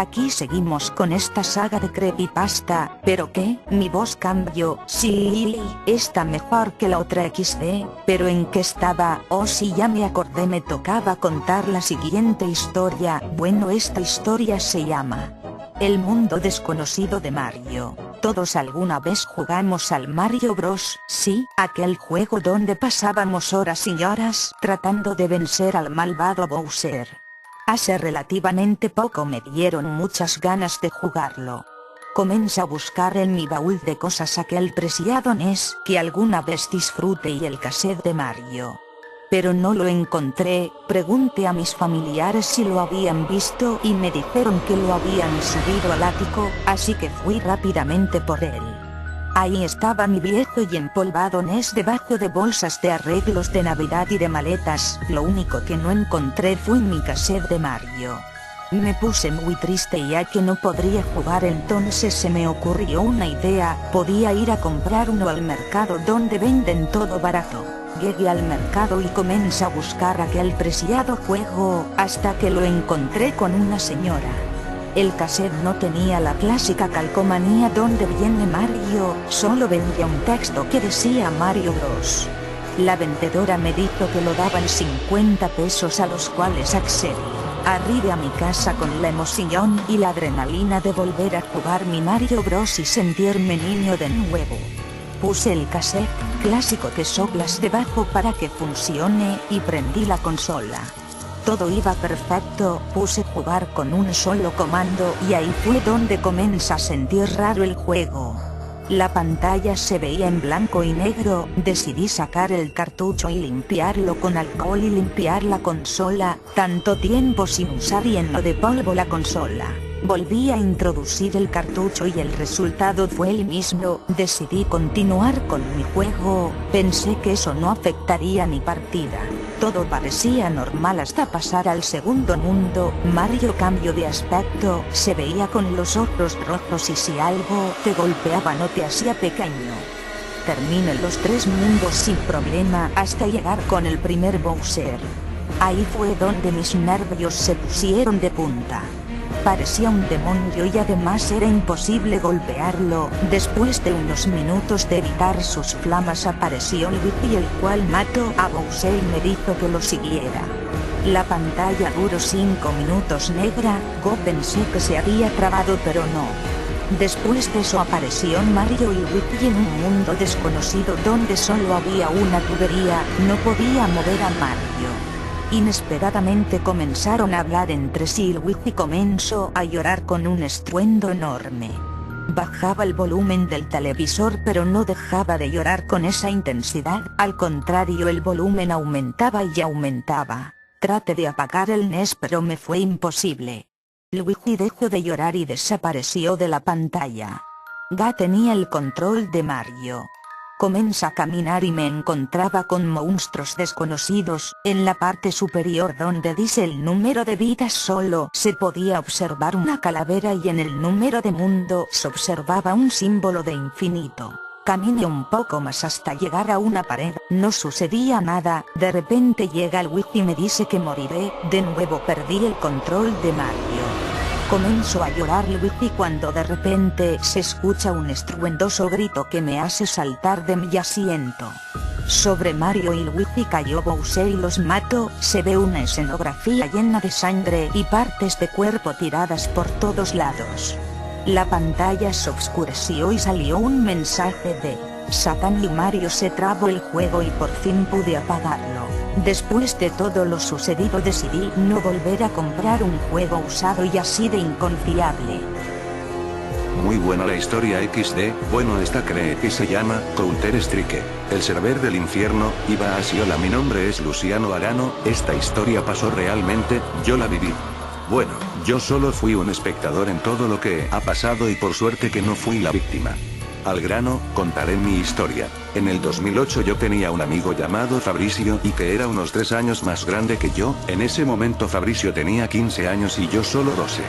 Aquí seguimos con esta saga de creepypasta, pero ¿qué? Mi voz cambió, sí, está mejor que la otra XD, pero ¿en qué estaba? Oh sí, ya me acordé, me tocaba contar la siguiente historia. Bueno, esta historia se llama El mundo desconocido de Mario. Todos alguna vez jugamos al Mario Bros. Sí, aquel juego donde pasábamos horas y horas tratando de vencer al malvado Bowser. Hace relativamente poco me dieron muchas ganas de jugarlo. Comencé a buscar en mi baúl de cosas aquel preciado NES que alguna vez disfruté y el cassette de Mario. Pero no lo encontré. Pregunté a mis familiares si lo habían visto y me dijeron que lo habían subido al ático, así que fui rápidamente por él. Ahí estaba mi viejo y empolvado NES debajo de bolsas de arreglos de Navidad y de maletas. Lo único que no encontré fue mi cassette de Mario. Me puse muy triste ya que no podría jugar, entonces se me ocurrió una idea. Podía ir a comprar uno al mercado donde venden todo barato. Llegué al mercado y comencé a buscar aquel preciado juego, hasta que lo encontré con una señora. El cassette no tenía la clásica calcomanía donde viene Mario, solo vendía un texto que decía Mario Bros. La vendedora me dijo que lo daban 50 pesos, a los cuales accedí. Arribé a mi casa con la emoción y la adrenalina de volver a jugar mi Mario Bros. Y sentirme niño de nuevo. Puse el cassette clásico que soplas debajo para que funcione y prendí la consola. Todo iba perfecto, puse jugar con un solo comando y ahí fue donde comencé a sentir raro el juego. La pantalla se veía en blanco y negro. Decidí sacar el cartucho y limpiarlo con alcohol y limpiar la consola, tanto tiempo sin usar, y llenó de polvo la consola. Volví a introducir el cartucho y el resultado fue el mismo. Decidí continuar con mi juego, pensé que eso no afectaría mi partida. Todo parecía normal hasta pasar al segundo mundo. Mario cambió de aspecto, se veía con los ojos rojos y si algo te golpeaba no te hacía pequeño. Terminé los 3 mundos sin problema hasta llegar con el primer Bowser. Ahí fue donde mis nervios se pusieron de punta. Parecía un demonio y además era imposible golpearlo. Después de unos minutos de evitar sus flamas apareció Luigi, el cual mató a Bowser y me dijo que lo siguiera. La pantalla duró 5 minutos negra. Yo pensé que se había trabado, pero no. Después de eso apareció Mario y Luigi en un mundo desconocido donde solo había una tubería. No podía mover a Mario. Inesperadamente comenzaron a hablar entre sí y Luigi comenzó a llorar con un estruendo enorme. Bajaba el volumen del televisor pero no dejaba de llorar con esa intensidad, al contrario, el volumen aumentaba y aumentaba. Traté de apagar el NES pero me fue imposible. Luigi dejó de llorar y desapareció de la pantalla. Ya tenía el control de Mario. Comencé a caminar y me encontraba con monstruos desconocidos. En la parte superior donde dice el número de vidas solo se podía observar una calavera y en el número de mundo se observaba un símbolo de infinito. Caminé un poco más hasta llegar a una pared, no sucedía nada. De repente llega Luigi y me dice que moriré. De nuevo perdí el control de Mario. Comenzó a llorar Luigi cuando de repente se escucha un estruendoso grito que me hace saltar de mi asiento. Sobre Mario y Luigi cayó Bowser y los mató. Se ve una escenografía llena de sangre y partes de cuerpo tiradas por todos lados. La pantalla se oscureció y salió un mensaje de Satán y Mario se trabó el juego y por fin pude apagarlo. Después de todo lo sucedido decidí no volver a comprar un juego usado y así de inconfiable. Muy buena la historia XD. Bueno, esta cree que se llama Counter Strike, el server del infierno. Y va así: hola, mi nombre es Luciano Arano. Esta historia pasó realmente, yo la viví. Bueno, yo solo fui un espectador en todo lo que ha pasado y por suerte que no fui la víctima. Al grano, contaré mi historia. En el 2008 yo tenía un amigo llamado Fabricio y que era unos 3 años más grande que yo. En ese momento Fabricio tenía 15 años y yo solo 12.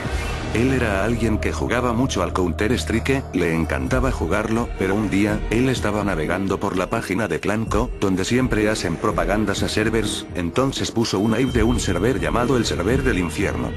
Él era alguien que jugaba mucho al Counter Strike, le encantaba jugarlo, pero un día, él estaba navegando por la página de Clanco, donde siempre hacen propagandas a servers, entonces puso una IP de un server llamado el server del infierno.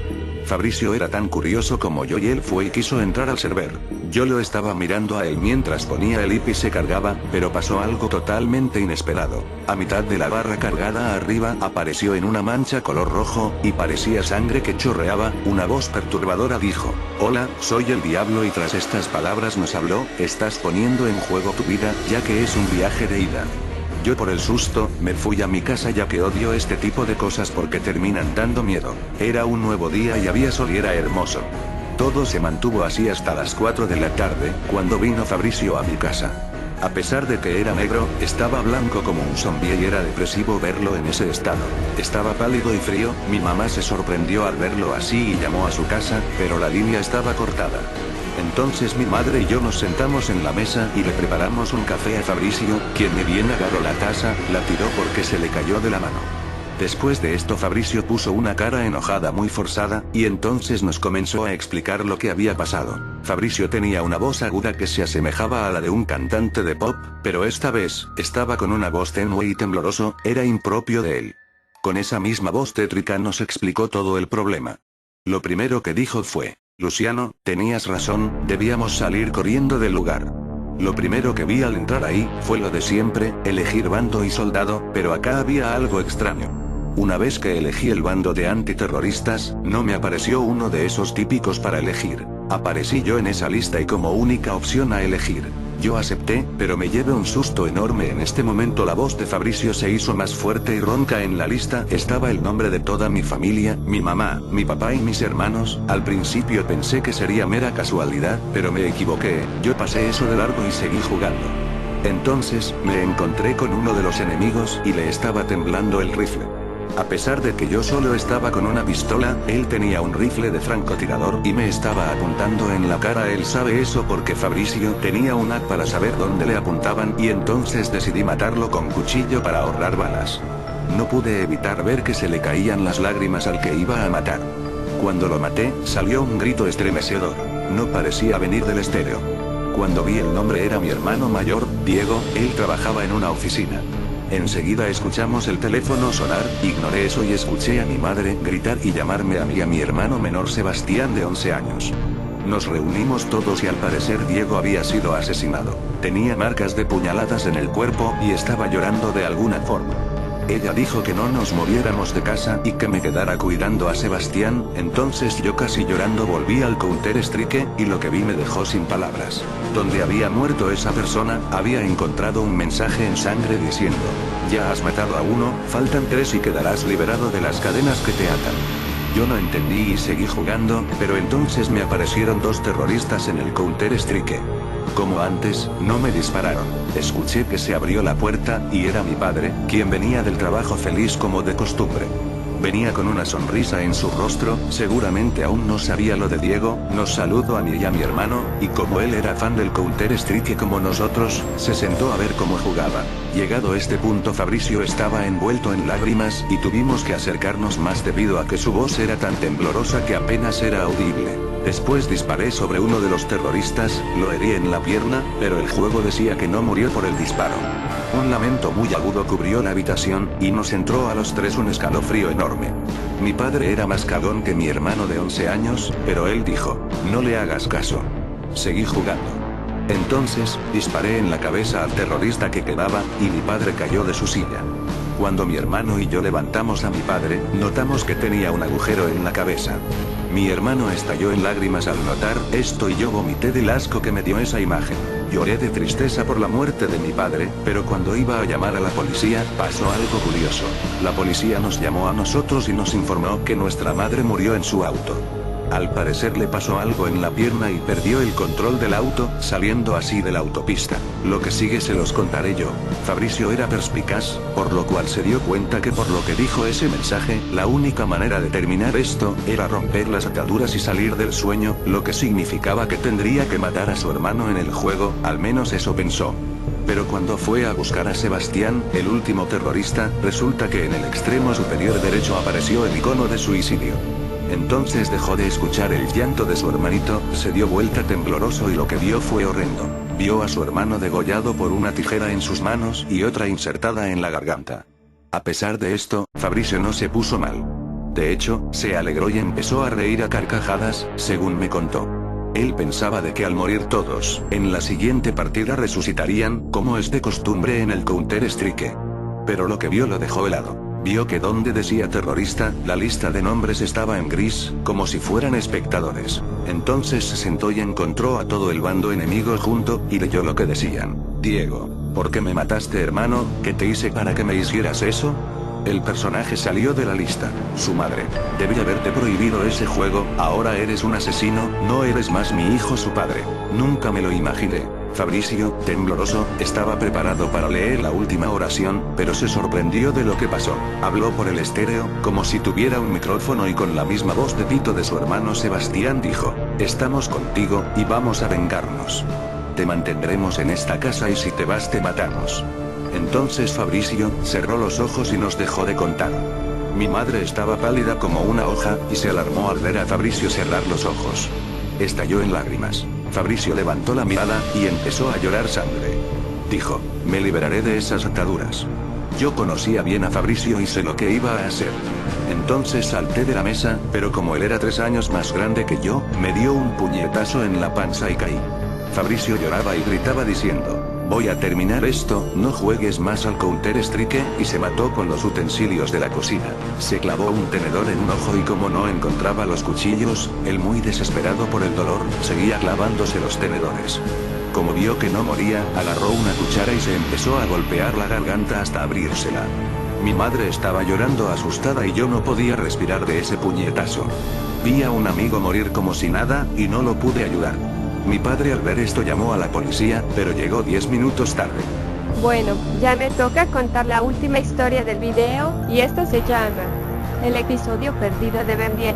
Fabricio era tan curioso como yo y él fue y quiso entrar al server. Yo lo estaba mirando a él mientras ponía el IP y se cargaba, pero pasó algo totalmente inesperado. A mitad de la barra cargada arriba apareció en una mancha color rojo, y parecía sangre que chorreaba. Una voz perturbadora dijo: "Hola, soy el diablo", y tras estas palabras nos habló: "Estás poniendo en juego tu vida, ya que es un viaje de ida". Yo por el susto, me fui a mi casa ya que odio este tipo de cosas porque terminan dando miedo. Era un nuevo día y había sol y era hermoso. Todo se mantuvo así hasta las 4 de la tarde, cuando vino Fabricio a mi casa. A pesar de que era negro, estaba blanco como un zombie y era depresivo verlo en ese estado. Estaba pálido y frío. Mi mamá se sorprendió al verlo así y llamó a su casa, pero la línea estaba cortada. Entonces mi madre y yo nos sentamos en la mesa y le preparamos un café a Fabricio, quien ni bien agarró la taza, la tiró porque se le cayó de la mano. Después de esto Fabricio puso una cara enojada muy forzada, y entonces nos comenzó a explicar lo que había pasado. Fabricio tenía una voz aguda que se asemejaba a la de un cantante de pop, pero esta vez, estaba con una voz tenue y tembloroso, era impropio de él. Con esa misma voz tétrica nos explicó todo el problema. Lo primero que dijo fue: "Luciano, tenías razón, debíamos salir corriendo del lugar". Lo primero que vi al entrar ahí, fue lo de siempre, elegir bando y soldado, pero acá había algo extraño. Una vez que elegí el bando de antiterroristas, no me apareció uno de esos típicos para elegir. Aparecí yo en esa lista y como única opción a elegir. Yo acepté, pero me llevé un susto enorme. En este momento la voz de Fabricio se hizo más fuerte y ronca. En la lista estaba el nombre de toda mi familia, mi mamá, mi papá y mis hermanos. Al principio pensé que sería mera casualidad, pero me equivoqué. Yo pasé eso de largo y seguí jugando. Entonces, me encontré con uno de los enemigos y le estaba temblando el rifle. A pesar de que yo solo estaba con una pistola, él tenía un rifle de francotirador y me estaba apuntando en la cara. Él sabe eso porque Fabricio tenía un hack para saber dónde le apuntaban, y entonces decidí matarlo con cuchillo para ahorrar balas. No pude evitar ver que se le caían las lágrimas al que iba a matar. Cuando lo maté, salió un grito estremecedor. No parecía venir del estéreo. Cuando vi el nombre era mi hermano mayor, Diego. Él trabajaba en una oficina. Enseguida escuchamos el teléfono sonar, ignoré eso y escuché a mi madre gritar y llamarme a mí y a mi hermano menor Sebastián de 11 años. Nos reunimos todos y al parecer Diego había sido asesinado. Tenía marcas de puñaladas en el cuerpo y estaba llorando de alguna forma. Ella dijo que no nos moviéramos de casa y que me quedara cuidando a Sebastián. Entonces yo casi llorando volví al Counter Strike, y lo que vi me dejó sin palabras. Donde había muerto esa persona, había encontrado un mensaje en sangre diciendo: "Ya has matado a uno, faltan 3 y quedarás liberado de las cadenas que te atan". Yo no entendí y seguí jugando, pero entonces me aparecieron 2 terroristas en el Counter Strike. Como antes, no me dispararon. Escuché que se abrió la puerta, y era mi padre, quien venía del trabajo feliz como de costumbre. Venía con una sonrisa en su rostro, seguramente aún no sabía lo de Diego. Nos saludó a mí y a mi hermano, y como él era fan del Counter Strike como nosotros, se sentó a ver cómo jugaba. Llegado este punto Fabricio estaba envuelto en lágrimas, y tuvimos que acercarnos más debido a que su voz era tan temblorosa que apenas era audible. Después disparé sobre uno de los terroristas, lo herí en la pierna, pero el juego decía que no murió por el disparo. Un lamento muy agudo cubrió la habitación, y nos entró a los 3 un escalofrío enorme. Mi padre era más cagón que mi hermano de 11 años, pero él dijo: "No le hagas caso". Seguí jugando. Entonces, disparé en la cabeza al terrorista que quedaba, y mi padre cayó de su silla. Cuando mi hermano y yo levantamos a mi padre, notamos que tenía un agujero en la cabeza. Mi hermano estalló en lágrimas al notar esto y yo vomité del asco que me dio esa imagen. Lloré de tristeza por la muerte de mi padre, pero cuando iba a llamar a la policía, pasó algo curioso. La policía nos llamó a nosotros y nos informó que nuestra madre murió en su auto. Al parecer le pasó algo en la pierna y perdió el control del auto, saliendo así de la autopista. Lo que sigue se los contaré yo. Fabricio era perspicaz, por lo cual se dio cuenta que por lo que dijo ese mensaje, la única manera de terminar esto, era romper las ataduras y salir del sueño, lo que significaba que tendría que matar a su hermano en el juego, al menos eso pensó. Pero cuando fue a buscar a Sebastián, el último terrorista, resulta que en el extremo superior derecho apareció el icono de suicidio. Entonces dejó de escuchar el llanto de su hermanito, se dio vuelta tembloroso y lo que vio fue horrendo. Vio a su hermano degollado por una tijera en sus manos y otra insertada en la garganta. A pesar de esto, Fabricio no se puso mal. De hecho, se alegró y empezó a reír a carcajadas, según me contó. Él pensaba de que al morir todos, en la siguiente partida resucitarían, como es de costumbre en el Counter-Strike. Pero lo que vio lo dejó helado. Vio que donde decía terrorista, la lista de nombres estaba en gris, como si fueran espectadores. Entonces se sentó y encontró a todo el bando enemigo junto, y leyó lo que decían. Diego, ¿por qué me mataste, hermano? ¿Qué te hice para que me hicieras eso? El personaje salió de la lista. Su madre. Debí haberte prohibido ese juego, ahora eres un asesino, no eres más mi hijo, su padre. Nunca me lo imaginé. Fabricio, tembloroso, estaba preparado para leer la última oración, pero se sorprendió de lo que pasó. Habló por el estéreo, como si tuviera un micrófono, y con la misma voz de pito de su hermano Sebastián dijo: estamos contigo, y vamos a vengarnos. Te mantendremos en esta casa y si te vas te matamos. Entonces Fabricio cerró los ojos y nos dejó de contar. Mi madre estaba pálida como una hoja, y se alarmó al ver a Fabricio cerrar los ojos. Estalló en lágrimas. Fabricio levantó la mirada, y empezó a llorar sangre. Dijo: me liberaré de esas ataduras. Yo conocía bien a Fabricio y sé lo que iba a hacer. Entonces salté de la mesa, pero como él era 3 años más grande que yo, me dio un puñetazo en la panza y caí. Fabricio lloraba y gritaba diciendo: voy a terminar esto, no juegues más al Counter-Strike, y se mató con los utensilios de la cocina. Se clavó un tenedor en un ojo y como no encontraba los cuchillos, él muy desesperado por el dolor, seguía clavándose los tenedores. Como vio que no moría, agarró una cuchara y se empezó a golpear la garganta hasta abrírsela. Mi madre estaba llorando asustada y yo no podía respirar de ese puñetazo. Vi a un amigo morir como si nada, y no lo pude ayudar. Mi padre al ver esto llamó a la policía, pero llegó 10 minutos tarde. Bueno, ya me toca contar la última historia del video, y esta se llama El episodio perdido de Ben 10.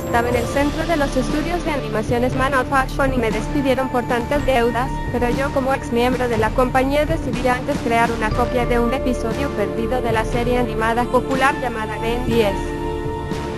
Estaba en el centro de los estudios de animaciones Man of Action y me despidieron por tantas deudas, pero yo como ex miembro de la compañía decidí antes crear una copia de un episodio perdido de la serie animada popular llamada Ben 10.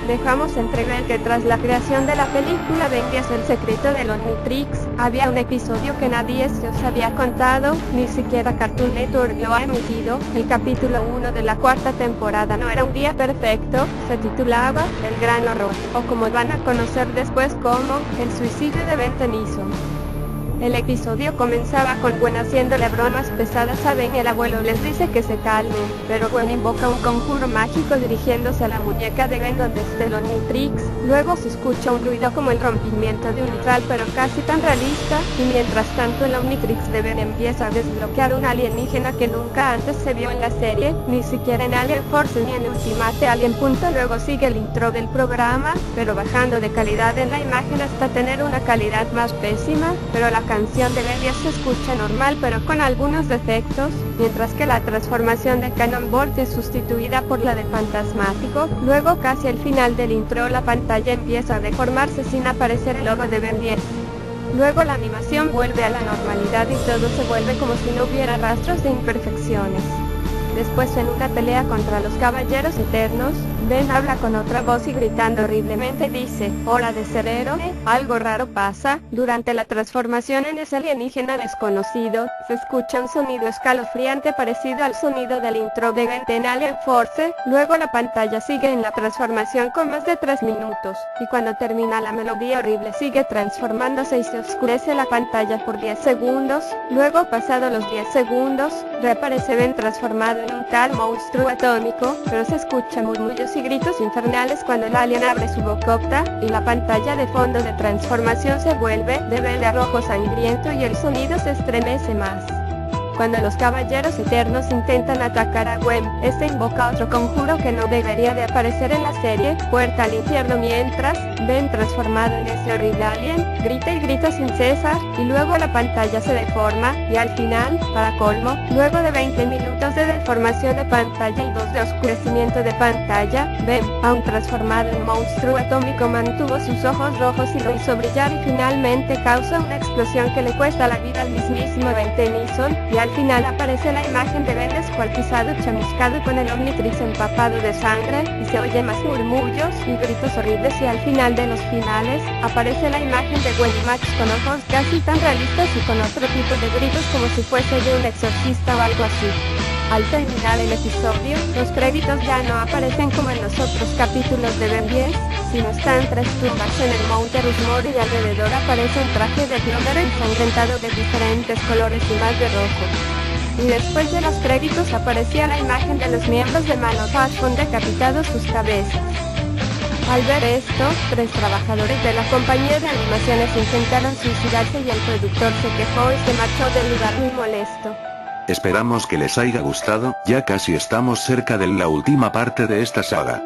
Dejamos entrever que tras la creación de la película Ben 10 El secreto del Omnitrix, había un episodio que nadie se os había contado, ni siquiera Cartoon Network lo ha emitido. El capítulo 1 de la 4ª temporada No era un día perfecto, se titulaba El gran horror, o como van a conocer después como El suicidio de Ben Tennyson. El episodio comenzaba con Gwen haciéndole bromas pesadas a Ben. El abuelo les dice que se calmen, pero Gwen invoca un conjuro mágico dirigiéndose a la muñeca de Ben donde está el Omnitrix. Luego se escucha un ruido como el rompimiento de un vitral, pero casi tan realista, y mientras tanto el Omnitrix de Ben empieza a desbloquear un alienígena que nunca antes se vio en la serie, ni siquiera en Alien Force ni en Ultimate Alien. Luego sigue el intro del programa, pero bajando de calidad en la imagen hasta tener una calidad más pésima, pero la canción de Ben 10 se escucha normal pero con algunos defectos, mientras que la transformación de Cannonball es sustituida por la de Fantasmático. Luego casi al final del intro la pantalla empieza a deformarse sin aparecer el logo de Ben 10. Luego la animación vuelve a la normalidad y todo se vuelve como si no hubiera rastros de imperfecciones. Después, en una pelea contra los Caballeros Eternos, Ben habla con otra voz y gritando horriblemente dice: hora de ser héroe. Algo raro pasa. Durante la transformación en ese alienígena desconocido, se escucha un sonido escalofriante parecido al sonido del intro de Ben en Alien Force. Luego la pantalla sigue en la transformación con más de 3 minutos, y cuando termina la melodía horrible sigue transformándose y se oscurece la pantalla por 10 segundos. Luego, pasados los 10 segundos, reaparece Ben transformado en un tal monstruo atómico, pero se escuchan murmullos y gritos infernales cuando el alien abre su bocota, y la pantalla de fondo de transformación se vuelve de verde a rojo sangriento y el sonido se estremece más. Cuando los Caballeros Eternos intentan atacar a Gwen, este invoca otro conjuro que no debería de aparecer en la serie, Puerta al Infierno, mientras Ben transformado en ese horrible alien, grita y grita sin cesar, y luego la pantalla se deforma, y al final, para colmo, luego de 20 minutos de deformación de pantalla y 2 de oscurecimiento de pantalla, Ben, aún transformado en monstruo atómico, mantuvo sus ojos rojos y lo hizo brillar y finalmente causa una explosión que le cuesta la vida al mismísimo Ben Tennyson, y al final aparece la imagen de Ben descuartizado, chamuscado y con el Omnitrix empapado de sangre, y se oye más murmullos y gritos horribles, y al final de los finales, aparece la imagen de Gwen y Max con ojos casi tan realistas y con otro tipo de gritos como si fuese de un exorcista o algo así. Al terminar el episodio, los créditos ya no aparecen como en los otros capítulos de Ben 10, sino están 3 tumbas en el Monte Rushmore y alrededor aparece un traje de Glover ensangrentado de diferentes colores y más de rojo. Y después de los créditos aparecía la imagen de los miembros de Manowar con decapitados sus cabezas. Al ver esto, 3 trabajadores de la compañía de animaciones intentaron suicidarse y el productor se quejó y se marchó del lugar muy molesto. Esperamos que les haya gustado, ya casi estamos cerca de la última parte de esta saga.